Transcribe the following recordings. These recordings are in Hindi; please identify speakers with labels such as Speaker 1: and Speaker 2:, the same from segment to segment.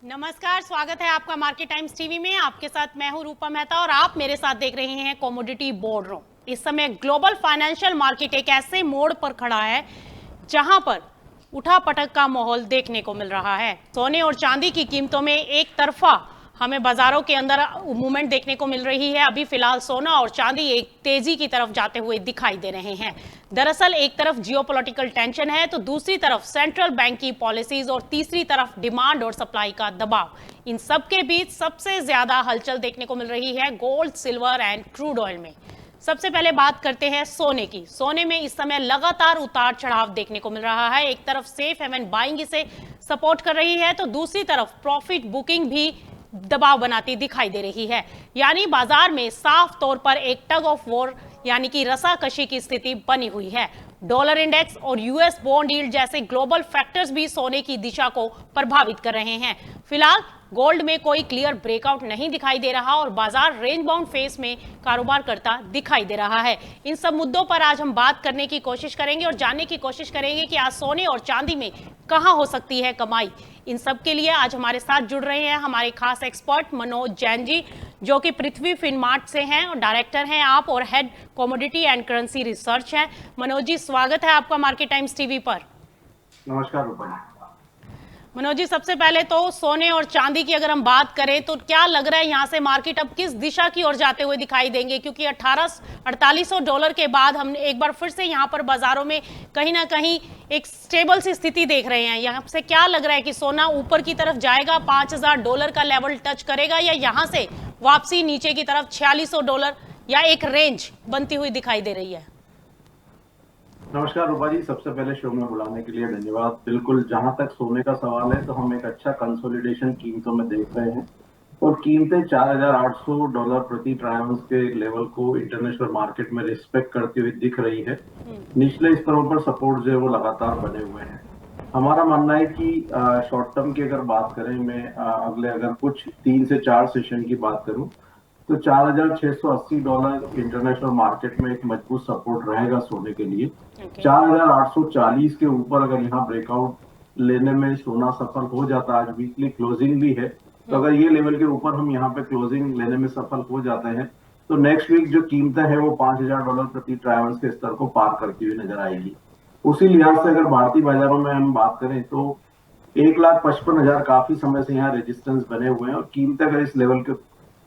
Speaker 1: नमस्कार, स्वागत है आपका मार्केट टाइम्स टीवी में। आपके साथ मैं हूं रूपा मेहता और आप मेरे साथ देख रहे हैं कमोडिटी बोर्ड रूम। इस समय ग्लोबल फाइनेंशियल मार्केट एक ऐसे मोड़ पर खड़ा है जहां पर उठापटक का माहौल देखने को मिल रहा है। सोने और चांदी की कीमतों में एक तरफा हमें बाजारों के अंदर मूवमेंट देखने को मिल रही है। अभी फिलहाल सोना और चांदी एक तेजी की तरफ जाते हुए दिखाई दे रहे हैं। दरअसल एक तरफ जियोपॉलिटिकल टेंशन है तो दूसरी तरफ सेंट्रल बैंक की पॉलिसीज और तीसरी तरफ डिमांड और सप्लाई का दबाव। इन सब के बीच सबसे ज्यादा हलचल देखने को मिल रही है gold, silver and crude oil में। सबसे पहले बात करते हैं सोने की। सोने में इस समय लगातार उतार चढ़ाव देखने को मिल रहा है। एक तरफ सेफ हेवन बाइंग इसे सपोर्ट कर रही है तो दूसरी तरफ प्रॉफिट बुकिंग भी दबाव बनाती दिखाई दे रही है। यानी बाजार में साफ तौर पर एक टग ऑफ वॉर यानी कि रसाकशी की स्थिति बनी हुई है। डॉलर इंडेक्स और यूएस बॉन्ड यील्ड जैसे ग्लोबल फैक्टर्स भी सोने की दिशा को प्रभावित कर रहे हैं। फिलहाल गोल्ड में कोई क्लियर ब्रेकआउट नहीं दिखाई दे रहा और बाजार रेंज बाउंड फेस में कारोबार करता दिखाई दे रहा है। इन सब मुद्दों पर आज हम बात करने की कोशिश करेंगे और जानने की कोशिश करेंगे कि आज सोने और चांदी में कहां हो सकती है कमाई। इन सब के लिए आज हमारे साथ जुड़ रहे हैं हमारे खास एक्सपर्ट मनोज जैन जी, जो कि पृथ्वी फिनमार्ट से हैं और डायरेक्टर हैं आप और head commodity and currency research हैं। मनोज जी, स्वागत है आपका मार्केट टाइम्स टीवी पर।
Speaker 2: नमस्कार रूपा जी।
Speaker 1: मनोज जी, सबसे पहले तो सोने और चांदी की अगर हम बात करें तो क्या लग रहा है यहाँ से मार्केट अब किस दिशा की ओर जाते हुए दिखाई देंगे, क्योंकि 4800 डॉलर के बाद हम एक बार फिर से यहाँ पर बाजारों में कहीं ना कहीं एक स्टेबल सी स्थिति देख रहे हैं। यहाँ से क्या लग रहा है कि सोना ऊपर की तरफ जाएगा, 5000 डॉलर का लेवल टच करेगा, या यहाँ से वापसी नीचे की तरफ 4600 डॉलर या एक रेंज बनती हुई दिखाई दे रही है?
Speaker 2: नमस्कार रूपा जी, सबसे पहले शो में बुलाने के लिए धन्यवाद। बिल्कुल, जहां तक सोने का सवाल है तो हम एक अच्छा कंसोलिडेशन कीमतों में देख रहे हैं और कीमतें 4800 डॉलर प्रति ट्रायंस के लेवल को इंटरनेशनल मार्केट में रिस्पेक्ट करती हुई दिख रही है। निचले स्तरों पर सपोर्ट जो है वो लगातार बने हुए हैं। हमारा मानना है कि शॉर्ट टर्म की अगर बात करें, मैं अगले अगर कुछ 3 से 4 सेशन की बात करूं तो 4680 डॉलर इंटरनेशनल मार्केट में एक मजबूत सपोर्ट रहेगा सोने के लिए। 4840 के ऊपर अगर यहाँ ब्रेकआउट लेने में सोना सफल हो जाता, आज वीकली क्लोजिंग भी है, तो अगर ये लेवल के ऊपर हम यहाँ पे क्लोजिंग लेने में सफल हो जाते हैं तो नेक्स्ट वीक जो कीमतें हैं वो 5000 डॉलर प्रति ट्रायंस के स्तर को पार करती हुई नजर आएगी। उसी लिहाज से अगर भारतीय बाजारों में हम बात करें तो 1,55,000 काफी समय से यहाँ रेजिस्टेंस बने हुए हैं और कीमतें अगर इस लेवल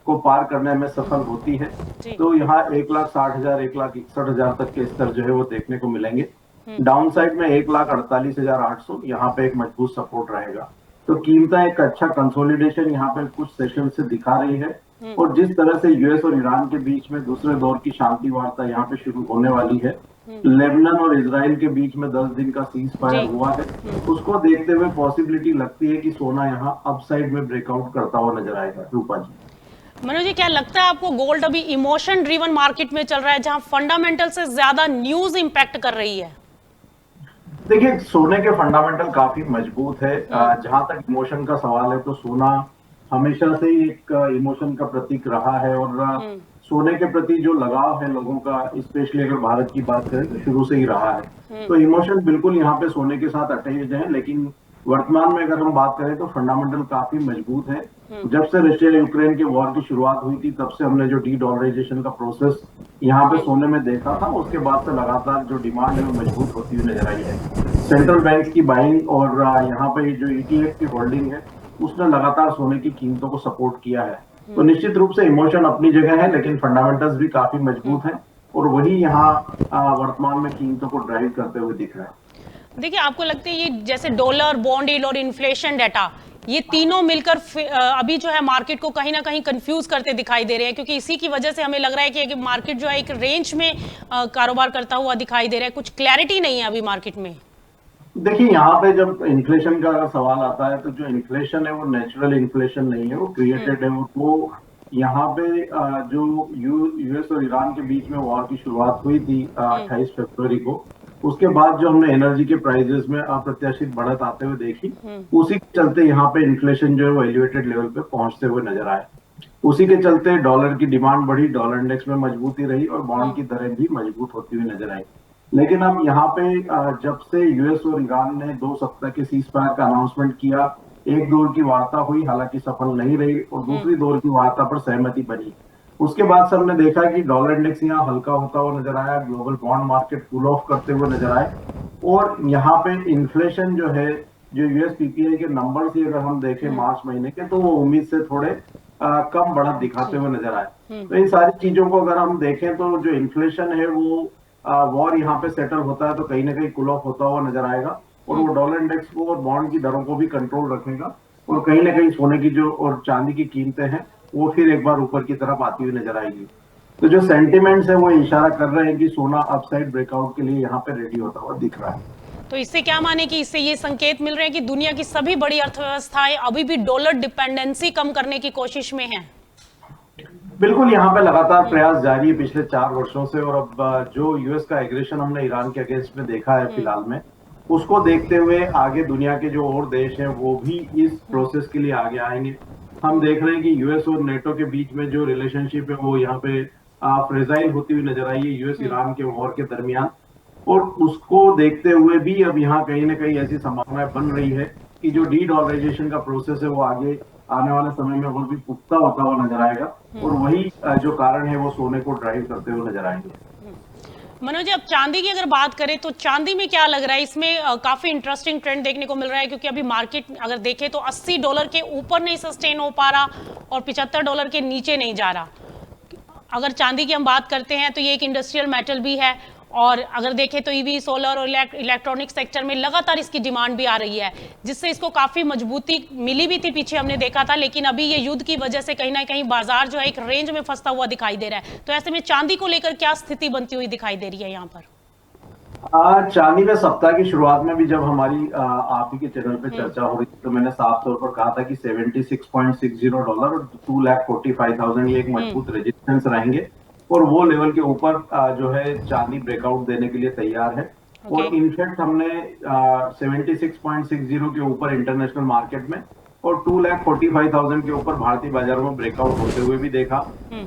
Speaker 2: को पार करने में सफल होती है तो यहाँ 1,60,000 1,61,000 तक के स्तर जो है वो देखने को मिलेंगे। डाउन साइड में 1,48,800 यहाँ पे एक मजबूत सपोर्ट रहेगा। तो कीमतें एक अच्छा कंसोलिडेशन यहाँ पे कुछ सेशन से दिखा रही है और जिस तरह से यूएस और ईरान के बीच में दूसरे दौर की शांति वार्ता यहाँ पे शुरू होने वाली है, लेबनान और इजराइल के बीच में 10 दिन का सीज फायर हुआ है, उसको देखते हुए पॉसिबिलिटी लगती है कि सोना यहाँ अपसाइड में ब्रेकआउट करता हुआ नजर आएगा। रूपा जी,
Speaker 1: मनोज जी, क्या लगता है आपको गोल्ड अभी इमोशन ड्रिवन मार्केट में चल रहा है जहां फंडामेंटल से ज्यादा न्यूज इंपैक्ट कर रही है?
Speaker 2: देखिए, सोने के फंडामेंटल काफी मजबूत है। जहां तक इमोशन का सवाल है तो सोना हमेशा से ही एक इमोशन का प्रतीक रहा है और सोने के प्रति जो लगाव है लोगों का, स्पेशली अगर भारत की बात करें तो शुरू से ही रहा है। तो इमोशन बिल्कुल यहाँ पे सोने के साथ अटैच्ड है, लेकिन वर्तमान में अगर हम बात करें तो फंडामेंटल काफी मजबूत है। जब से रशिया यूक्रेन के वॉर की शुरुआत हुई थी तब से हमने जो डी डॉलराइजेशन का प्रोसेस यहाँ पे सोने में देखा था, उसके बाद से लगातार जो डिमांड है वो मजबूत होती हुई नजर आई है। सेंट्रल बैंक की बाइंग और यहाँ पे जो ईटीएफ की होल्डिंग है उसने लगातार सोने की कीमतों को सपोर्ट किया है। तो निश्चित रूप से इमोशन अपनी जगह है, लेकिन फंडामेंटल्स भी काफी मजबूत हैं और वही यहाँ वर्तमान में कीमतों को ड्राइव करते हुए दिख रहा है।
Speaker 1: देखिए, आपको लगता है ये जैसे डॉलर, बॉन्ड यील्ड और इन्फ्लेशन डाटा, ये तीनों मिलकर अभी जो है मार्केट को कहीं ना कहीं कंफ्यूज करते दिखाई दे रहे हैं, क्योंकि इसी की वजह से हमें लग रहा है कि मार्केट जो है एक रेंज में कारोबार करता हुआ दिखाई दे रहा है। कुछ क्लैरिटी नहीं है अभी मार्केट में।
Speaker 2: देखिए, यहाँ पे जब इन्फ्लेशन का सवाल आता है तो जो इन्फ्लेशन है वो नेचुरल इन्फ्लेशन नहीं है, वो क्रिएटेड है। वो यहाँ पे जो यूएस और ईरान के बीच में वॉर की शुरुआत हुई थी 28 फरवरी को, उसके बाद जो हमने एनर्जी के प्राइसेस में अप्रत्याशित बढ़त आते हुए देखी, उसी के चलते यहाँ पे इन्फ्लेशन जो है वो एलिवेटेड लेवल पे पहुंचते हुए नजर आए। उसी के चलते डॉलर की डिमांड बढ़ी, डॉलर इंडेक्स में मजबूती रही और बॉन्ड की दरें भी मजबूत होती हुई नजर आई। लेकिन अब यहाँ पे जब से यूएस और ईरान ने 2 सप्ताह के सीज फायर का अनाउंसमेंट किया, एक दौर की वार्ता हुई, हालांकि सफल नहीं रही, और दूसरी दौर की वार्ता पर सहमति बनी। उसके बाद से हमने देखा कि डॉलर इंडेक्स यहाँ हल्का होता हुआ नजर आया, global bond market cool off करते हुए नजर आए, और यहाँ पे इन्फ्लेशन जो है, जो यूएस पीपीआई के नंबर ही अगर हम देखें मार्च महीने के, तो वो उम्मीद से थोड़े कम बढ़त दिखाते हुए नजर आए। तो इन सारी चीजों को अगर हम देखें तो जो इन्फ्लेशन है वो वॉर यहाँ पे सेटल होता है तो कहीं ना कहीं कूल ऑफ होता हुआ नजर आएगा, और वो डॉलर इंडेक्स को और बॉन्ड की दरों को भी कंट्रोल रखेगा, और कहीं ना कहीं सोने की जो और चांदी की कीमतें हैं वो फिर एक बार ऊपर की तरफ आती हुई नजर आएगी। तो जो सेंटिमेंट्स है वो इशारा कर रहे हैं कि सोना अपसाइड ब्रेकआउट के लिए यहाँ पे रेडी होता हुआ दिख रहा है।
Speaker 1: तो इससे क्या माने कि इससे ये संकेत मिल रहे हैं कि दुनिया की सभी बड़ी अर्थव्यवस्थाएं अभी भी डॉलर डिपेंडेंसी कम करने की कोशिश में हैं?
Speaker 2: बिल्कुल, यहाँ पे लगातार प्रयास जारी है पिछले 4 वर्षों से, और अब जो यूएस का एग्रेशन हमने ईरान के अगेंस्ट में देखा है फिलहाल में, उसको देखते हुए आगे दुनिया के जो और देश हैं वो भी इस प्रोसेस के लिए आगे आएंगे। हम देख रहे हैं कि यूएस और नेटो के बीच में जो रिलेशनशिप है वो यहाँ पे फ्रेजाइल होती हुई नजर आई है यूएस ईरान के वॉर के दरमियान, और उसको देखते हुए भी अब यहाँ कहीं ना कहीं ऐसी संभावनाएं बन रही है कि जो डी डॉलराइजेशन का प्रोसेस है वो आगे आने वाले समय में और भी पुख्ता होता हुआ नजर आएगा, और वही जो कारण है वो सोने को ड्राइव करते हुए नजर आएंगे।
Speaker 1: मनोज जी, अब चांदी की अगर बात करें तो चांदी में क्या लग रहा है? इसमें काफी इंटरेस्टिंग ट्रेंड देखने को मिल रहा है, क्योंकि अभी मार्केट अगर देखें तो $80 के ऊपर नहीं सस्टेन हो पा रहा और $75 के नीचे नहीं जा रहा। अगर चांदी की हम बात करते हैं तो ये एक इंडस्ट्रियल मेटल भी है, और अगर देखें तो ईवी, सोलर और इलेक्ट्रॉनिक सेक्टर में लगातार इसकी डिमांड भी आ रही है, जिससे इसको काफी मजबूती मिली भी थी, पीछे हमने देखा था, लेकिन अभी ये युद्ध की वजह से कहीं ना कहीं बाजार जो है एक रेंज में फंसता हुआ दिखाई दे रहा है। तो ऐसे में चांदी को लेकर क्या स्थिति बनती हुई दिखाई दे रही है यहाँ पर?
Speaker 2: चांदी में सप्ताह की शुरुआत में भी जब हमारी आप ही के चैनल पे चर्चा हो रही थी तो मैंने साफ तौर पर कहा था कि $76.60 और 2,45,000 ये एक मजबूत रेजिस्टेंस रहेंगे, और वो लेवल के ऊपर जो है चांदी ब्रेकआउट देने के लिए तैयार है। और इनफैक्ट हमने 76.60 के ऊपर इंटरनेशनल मार्केट में और 2,45,000 के ऊपर भारतीय बाजारों में ब्रेकआउट होते हुए भी देखा।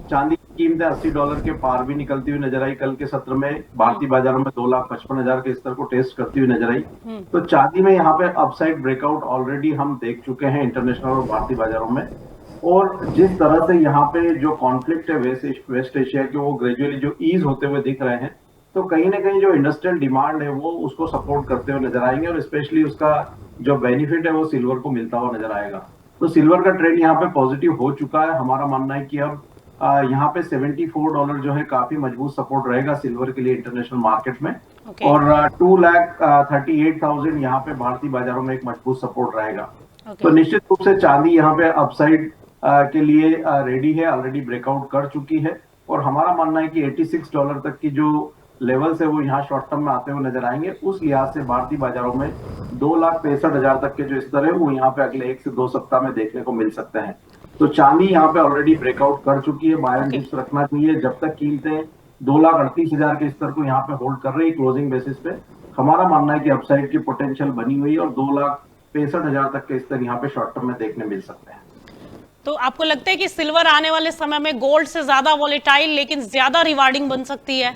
Speaker 2: चांदी की कीमतें $80 के पार भी निकलती हुई नजर आई। कल के सत्र में भारतीय बाजारों में 2,55,000 के स्तर को टेस्ट करती हुई नजर आई। तो चांदी में यहाँ पे अपसाइड ब्रेकआउट ऑलरेडी हम देख चुके हैं इंटरनेशनल और भारतीय बाजारों में, और जिस तरह से यहाँ पे जो कॉन्फ्लिक्ट है वेस्ट एशिया के वो ग्रेजुअली जो ईज होते हुए दिख रहे हैं, तो कहीं ना कहीं जो इंडस्ट्रियल डिमांड है वो उसको सपोर्ट करते हुए नजर आएंगे, और स्पेशली उसका जो बेनिफिट है वो सिल्वर को मिलता हुआ नजर आएगा। तो सिल्वर का ट्रेंड यहाँ पे पॉजिटिव हो चुका है। हमारा मानना है कि अब यहाँ पे $74 जो है काफी मजबूत सपोर्ट रहेगा सिल्वर के लिए इंटरनेशनल मार्केट में, और 2,38,000 यहाँ पे भारतीय बाजारों में एक मजबूत सपोर्ट रहेगा। तो निश्चित रूप से चांदी यहाँ पे अपसाइड के लिए रेडी है, ऑलरेडी ब्रेकआउट कर चुकी है, और हमारा मानना है कि $86 तक की जो लेवल्स है वो यहाँ शॉर्ट टर्म में आते हुए नजर आएंगे। उस लिहाज से भारतीय बाजारों में 2,63,000 तक के जो स्तर है वो यहाँ पे अगले 1 से 2 सप्ताह में देखने को मिल सकते हैं। तो चांदी यहाँ पे ऑलरेडी ब्रेकआउट कर चुकी है, बाय एंड डिप्स रखना चाहिए जब तक कीमतें 2,38,000 के स्तर को यहाँ पे होल्ड कर रही क्लोजिंग बेसिस पे। हमारा मानना है कि अपसाइड की पोटेंशियल बनी हुई है, और 2,63,000 तक के स्तर यहाँ पे शॉर्ट टर्म में देखने मिल सकते हैं।
Speaker 1: तो आपको लगता है कि सिल्वर आने वाले समय में गोल्ड से ज्यादा वॉलेटाइल लेकिन ज्यादा रिवार्डिंग बन सकती है?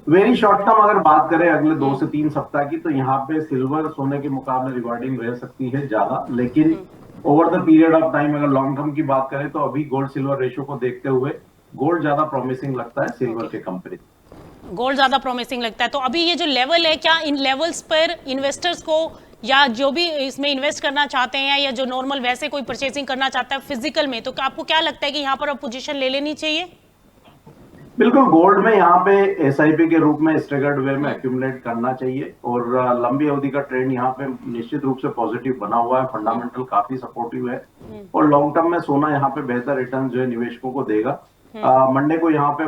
Speaker 2: वेरी शॉर्ट टर्म अगर बात करें अगले 2 से 3 सप्ताह की, तो यहाँ पे सिल्वर सोने के मुकाबले रिवार्डिंग रह सकती है ज्यादा, लेकिन over the period of time अगर लॉन्ग टर्म की बात करें तो अभी गोल्ड सिल्वर रेशियो को देखते हुए गोल्ड ज्यादा प्रॉमिसिंग लगता है सिल्वर के कंपेरिजन।
Speaker 1: गोल्ड ज्यादा प्रॉमिसिंग लगता है। तो अभी ये जो लेवल है, क्या इन लेवल्स पर इन्वेस्टर्स को या जो भी इसमें इन्वेस्ट करना चाहते हैं या जो नॉर्मल वैसे कोई परचेसिंग करना चाहता है फिजिकल में, तो आपको क्या लगता है कि यहाँ पर अब पोजीशन ले लेनी चाहिए?
Speaker 2: बिल्कुल, गोल्ड में यहाँ पे एसआईपी के रूप में स्टेगर्ड वे में एक्यूमुलेट करना चाहिए, और लंबी अवधि का ट्रेंड यहाँ पे निश्चित रूप से पॉजिटिव बना हुआ है, फंडामेंटल काफी सपोर्टिव है, और लॉन्ग टर्म में सोना यहाँ पे बेहतर रिटर्न जो है निवेशकों को देगा। मंडे को यहाँ पे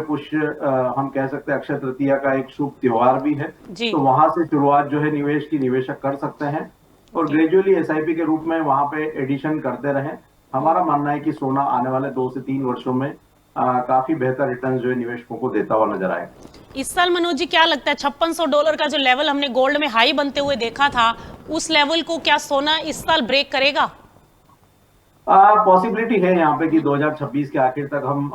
Speaker 2: हम कह सकते हैं अक्षय तृतीया का एक शुभ त्योहार भी है, तो वहां से शुरुआत जो है निवेश की निवेशक कर सकते हैं, और ग्रेजुअली एसआईपी के रूप में वहां पे एडिशन करते रहें। हमारा मानना है कि सोना आने वाले 2 से 3 वर्षों में काफी बेहतर रिटर्न जो है निवेशकों को देता हुआ नजर आएगा।
Speaker 1: इस साल मनोज जी क्या लगता है $5600 का जो लेवल हमने गोल्ड में हाई बनते हुए देखा था, उस लेवल को क्या सोना इस साल ब्रेक करेगा?
Speaker 2: पॉसिबिलिटी है यहाँ पे कि 2026 के आखिर तक हम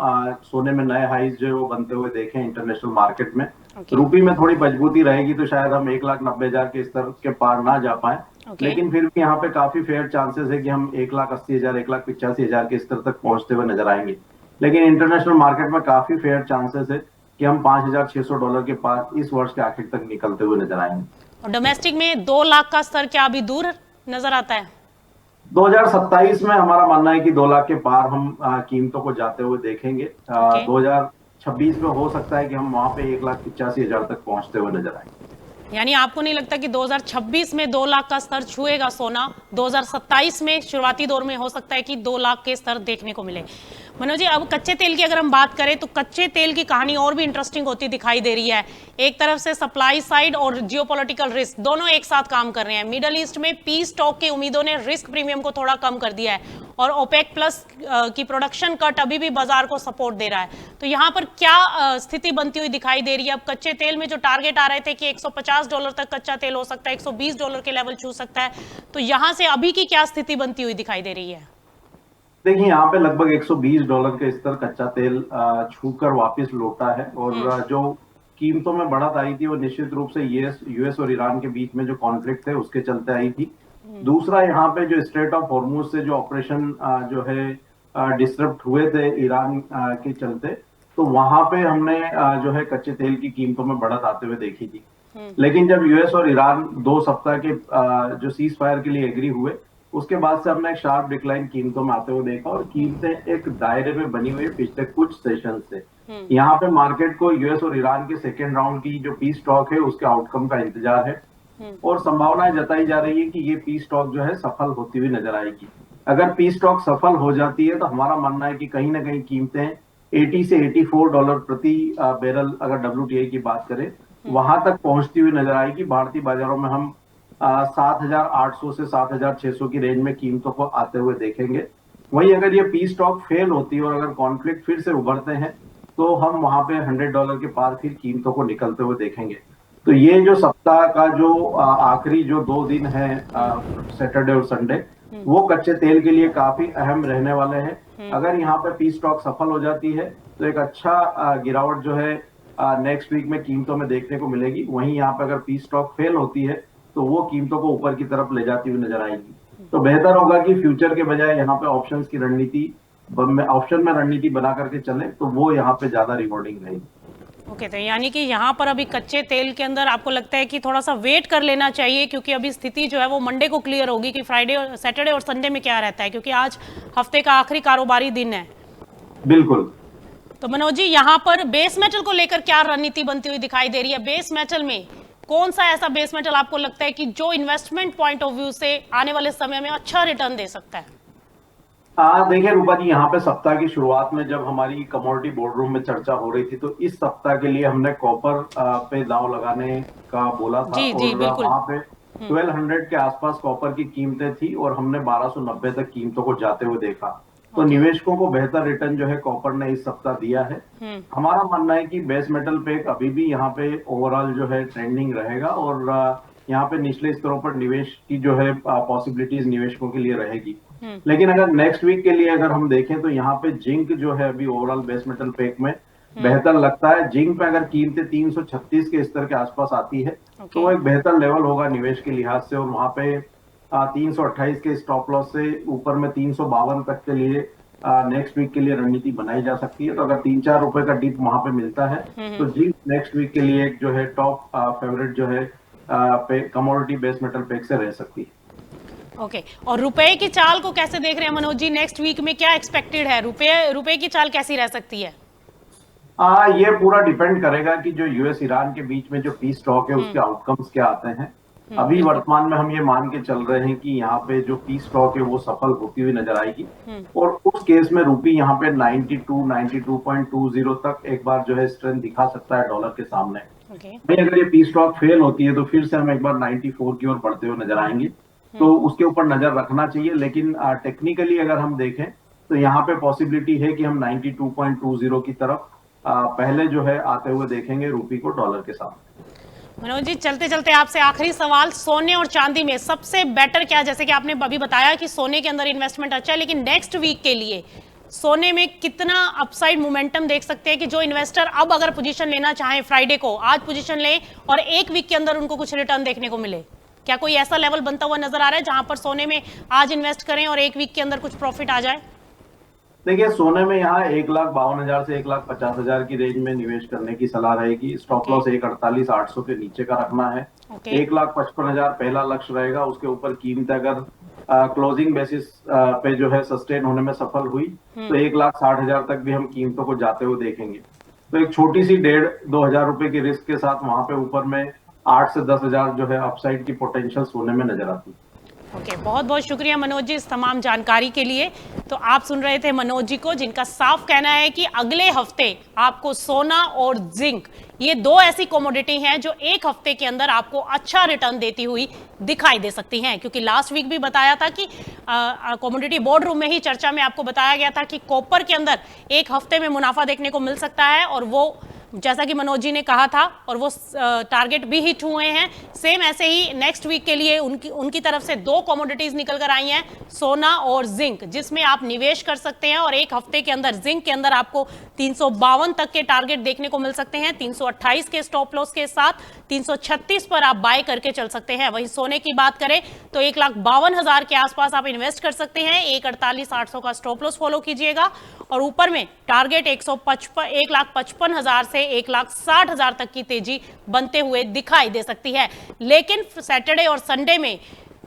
Speaker 2: सोने में नए हाईज जो है वो बनते हुए देखें इंटरनेशनल मार्केट में। रूपी में थोड़ी मजबूती रहेगी तो शायद हम 1,90,000 के स्तर के पार ना जा पाए,
Speaker 1: ओके।
Speaker 2: लेकिन फिर भी यहाँ पे काफी फेयर चांसेस है कि हम 1,80,000 1,85,000 के स्तर तक पहुंचते हुए नजर आएंगे। लेकिन इंटरनेशनल मार्केट में काफी फेयर चांसेस है कि हम $5,600 के पार इस वर्ष के आखिर तक निकलते हुए नजर आएंगे।
Speaker 1: और डोमेस्टिक में 2 लाख का स्तर क्या अभी दूर नजर आता है?
Speaker 2: 2027 में हमारा मानना है कि 2 लाख के पार हम कीमतों को जाते हुए देखेंगे।
Speaker 1: ओके।
Speaker 2: 2026 में हो सकता है कि हम वहां पे 1,85,000 तक पहुंचते हुए नजर आएंगे।
Speaker 1: यानी आपको नहीं लगता कि 2026 में 2 लाख का स्तर छुएगा सोना? 2027 में शुरुआती दौर में हो सकता है कि 2 लाख के स्तर देखने को मिले। मनोज जी, अब कच्चे तेल की अगर हम बात करें तो कच्चे तेल की कहानी और भी इंटरेस्टिंग होती दिखाई दे रही है। एक तरफ से सप्लाई साइड और जियोपॉलिटिकल रिस्क दोनों एक साथ काम कर रहे हैं। मिडल ईस्ट में पीस टॉक की उम्मीदों ने रिस्क प्रीमियम को थोड़ा कम कर दिया है और ओपेक प्लस की प्रोडक्शन कट अभी भी बाजार को सपोर्ट दे रहा है। तो यहाँ पर क्या स्थिति बनती हुई दिखाई दे रही है? अब कच्चे तेल में जो टारगेट आ रहे थे कि $150 तक कच्चा तेल हो सकता है, $120 के लेवल छू सकता है, तो यहाँ से अभी की क्या स्थिति बनती हुई दिखाई दे रही है?
Speaker 2: देखिए, यहाँ पे लगभग $120 के स्तर कच्चा तेल छूकर वापस लौटा है। और जो कीमतों में बढ़त आई थी वो निश्चित रूप से यूएस और ईरान के बीच में जो कॉन्फ्लिक्ट थे उसके चलते आई थी। दूसरा, यहाँ पे जो स्ट्रेट ऑफ हॉर्मुज से जो ऑपरेशन जो है डिस्टर्ब हुए थे ईरान के चलते, तो वहां पे हमने जो है कच्चे तेल की कीमतों में बढ़त आते हुए देखी थी। लेकिन जब यूएस और ईरान 2 सप्ताह के जो सीज फायर के लिए एग्री हुए, उसके बाद से हमने एक शार्प डिक्लाइन कीमतों में आते हुए देखा और कीमतें एक दायरे में बनी हुई है पिछले कुछ सेशन से। यहाँ पे मार्केट को यूएस और ईरान के सेकेंड राउंड की जो पीस टॉक है उसके आउटकम का इंतजार है और संभावनाएं जताई जा रही है कि ये पीस टॉक जो है सफल होती हुई नजर आएगी। अगर पीस टॉक सफल हो जाती है तो हमारा मानना है कि कहीं ना कहीं कीमतें 80 से $84 प्रति बैरल, अगर WTI की बात करें, वहां तक पहुंचती हुई नजर आएगी। भारतीय बाजारों में हम 7,800 से 7,600 की रेंज में कीमतों को आते हुए देखेंगे। वहीं अगर ये पीस टॉक फेल होती है और अगर कॉन्फ्लिक्ट फिर से उभरते हैं तो हम वहां पे $100 के पार फिर कीमतों को निकलते हुए देखेंगे। तो ये जो सप्ताह का जो आखिरी जो 2 दिन है, सैटरडे और संडे, वो कच्चे तेल के लिए काफी अहम रहने वाले हैं। अगर यहाँ पे पीस टॉक सफल हो जाती है तो एक अच्छा गिरावट जो है नेक्स्ट वीक में कीमतों में देखने को मिलेगी। वहीं यहाँ पे अगर पीस टॉक फेल होती है तो वो कीमतों को ऊपर की तरफ ले जाती हुई नजर आएगी। तो बेहतर होगा कि फ्यूचर के बजाय यहाँ पे ऑप्शंस की रणनीति, ऑप्शन में रणनीति बना करके चले तो वो यहाँ पे ज्यादा रिवॉर्डिंग रहेगी।
Speaker 1: ओके, तो यानी कि यहाँ पर अभी कच्चे तेल के अंदर आपको लगता है कि थोड़ा सा वेट कर लेना चाहिए, क्योंकि अभी स्थिति जो है वो मंडे को क्लियर होगी कि फ्राइडे और सैटरडे और संडे में क्या रहता है, क्योंकि आज हफ्ते का आखिरी कारोबारी दिन है।
Speaker 2: बिल्कुल।
Speaker 1: तो मनोज जी, यहाँ पर बेस मेटल को लेकर क्या रणनीति बनती हुई दिखाई दे रही है? बेस मेटल में कौन सा ऐसा बेस मेटल आपको लगता है कि जो इन्वेस्टमेंट पॉइंट ऑफ व्यू से आने वाले समय में अच्छा रिटर्न दे सकता है?
Speaker 2: देखिए रूपा जी, यहाँ पे सप्ताह की शुरुआत में जब हमारी कमोडिटी बोर्ड रूम में चर्चा हो रही थी तो इस सप्ताह के लिए हमने कॉपर पे दांव लगाने का बोला था।
Speaker 1: जी, जी,
Speaker 2: और
Speaker 1: बिल्कुल।
Speaker 2: वहाँ पे 1200 के आसपास कॉपर की कीमतें थी और हमने 1290 तक कीमतों को जाते हुए देखा। तो निवेशकों को बेहतर रिटर्न जो है कॉपर ने इस सप्ताह दिया है। हमारा मानना है कि बेस मेटल पे अभी भी यहाँ पे ओवरऑल जो है ट्रेंडिंग रहेगा और यहाँ पे निचले स्तरों पर निवेश की जो है पॉसिबिलिटीज निवेशकों के लिए रहेगी। लेकिन अगर नेक्स्ट वीक के लिए अगर हम देखें तो यहाँ पे जिंक जो है अभी ओवरऑल बेस मेटल पैक में बेहतर लगता है। जिंक पे अगर कीमतें 336 के स्तर के आसपास आती है तो वो एक बेहतर लेवल होगा निवेश के लिहाज से। और वहां पे 328 के स्टॉप लॉस से ऊपर में 352 तक के लिए नेक्स्ट वीक के लिए रणनीति बनाई जा सकती है। तो अगर 3-4 रुपए का डिप वहां पे मिलता है तो जिंक नेक्स्ट वीक के लिए एक जो है टॉप फेवरेट जो है कमोडिटी बेस मेटल पैक से रह सकती है।
Speaker 1: ओके, और रुपए की चाल को कैसे देख रहे हैं मनोज जी? नेक्स्ट वीक में क्या एक्सपेक्टेड है? रुपए की चाल कैसी रह सकती है?
Speaker 2: ये पूरा डिपेंड करेगा कि जो यूएस ईरान के बीच में जो पीस टॉक है उसके आउटकम्स क्या आते हैं। अभी वर्तमान में हम ये मान के चल रहे हैं कि यहाँ पे जो पीस टॉक है वो सफल होती हुई नजर आएगी और उस केस में रूपी यहाँ पे 92.20 तक एक बार जो है स्ट्रेंथ दिखा सकता है डॉलर के सामने। अगर ये पीस टॉक फेल होती है तो फिर से हम एक बार 94 की ओर बढ़ते हुए नजर आएंगे। तो उसके ऊपर नजर रखना चाहिए। लेकिन टेक्निकली अगर हम देखें तो यहाँ पे पॉसिबिलिटी है कि हम 92.20 की तरफ पहले जो है आते हुए देखेंगे रूपी को डॉलर के सामने।
Speaker 1: मनोज जी, चलते चलते आपसे आखिरी सवाल, सोने और चांदी में सबसे बेटर क्या? जैसे कि आपने अभी बताया कि सोने के अंदर इन्वेस्टमेंट अच्छा है, लेकिन नेक्स्ट वीक के लिए सोने में कितना अपसाइड मोमेंटम देख सकते हैं कि जो इन्वेस्टर अब अगर पोजीशन लेना चाहें फ्राइडे को, आज पोजीशन लें और एक वीक के अंदर उनको कुछ रिटर्न देखने को मिले? क्या कोई ऐसा लेवल बनता हुआ नजर आ रहा है जहां पर सोने में आज इन्वेस्ट करें और एक वीक के अंदर कुछ प्रॉफिट आ जाए?
Speaker 2: देखिए, सोने में यहाँ 1,52,000 से 1,50,000 की रेंज में निवेश करने की सलाह रहेगी। स्टॉप लॉस 1,48,800 के नीचे का रखना है। 1,55,000 पहला लक्ष्य रहेगा। उसके ऊपर कीमत अगर क्लोजिंग बेसिस पे जो है सस्टेन होने में सफल हुई तो 1,60,000 तक भी हम कीमतों को जाते हुए देखेंगे। तो एक छोटी सी 1,500-2,000 रुपए की रिस्क के साथ वहां पे ऊपर में 8 से 10,000 जो है अपसाइड की पोटेंशियल सोने में नजर आती है।
Speaker 1: ओके, बहुत बहुत शुक्रिया मनोज जी इस तमाम जानकारी के लिए। तो आप सुन रहे थे मनोज जी को, जिनका साफ कहना है कि अगले हफ्ते आपको सोना और जिंक, ये दो ऐसी कमोडिटी हैं जो एक हफ्ते के अंदर आपको अच्छा रिटर्न देती हुई दिखाई दे सकती हैं। क्योंकि लास्ट वीक भी बताया था कि कमोडिटी बोर्ड रूम में ही चर्चा में आपको बताया गया था कि कॉपर के अंदर एक हफ्ते में मुनाफा देखने को मिल सकता है, और वो जैसा कि मनोज जी ने कहा था, और वो टारगेट भी हिट हुए हैं। सेम ऐसे ही नेक्स्ट वीक के लिए उनकी तरफ से दो कमोडिटीज निकल कर आई हैं, सोना और जिंक, जिसमें आप निवेश कर सकते हैं। और एक हफ्ते के अंदर जिंक के अंदर आपको 352 तक के टारगेट देखने को मिल सकते हैं, 328 के स्टॉप लॉस के साथ 336 पर आप बाय करके चल सकते हैं। वहीं सोने की बात करें तो 1,52,000 के आसपास आप इन्वेस्ट कर सकते हैं। 1,48,800 का स्टॉप लॉस फॉलो कीजिएगा, और ऊपर में टारगेट 1,55,000 से 1,60,000 तक की तेजी बनते हुए दिखाई दे सकती है। लेकिन सैटरडे और संडे में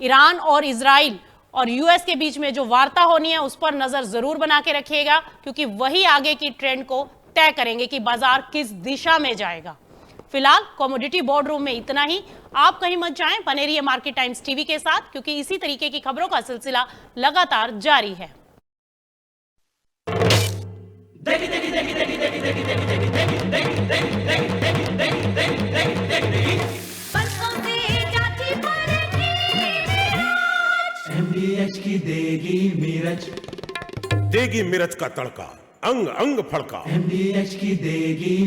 Speaker 1: ईरान और इजराइल और यूएस के बीच में जो वार्ता होनी है उस पर नजर जरूर बना के रखिएगा, क्योंकि वही आगे की ट्रेंड को तय करेंगे कि बाजार किस दिशा में जाएगा। फिलहाल कमोडिटी बोर्ड रूम में इतना ही। आप कहीं मत जाएं, बने रहिए मार्केट टाइम्स टीवी के साथ, क्योंकि इसी तरीके की खबरों का सिलसिला लगातार जारी है।
Speaker 3: MDH की देगी मिर्च,
Speaker 4: देगी मिर्च का तड़का, अंग अंग फड़का।
Speaker 3: MDH की देगी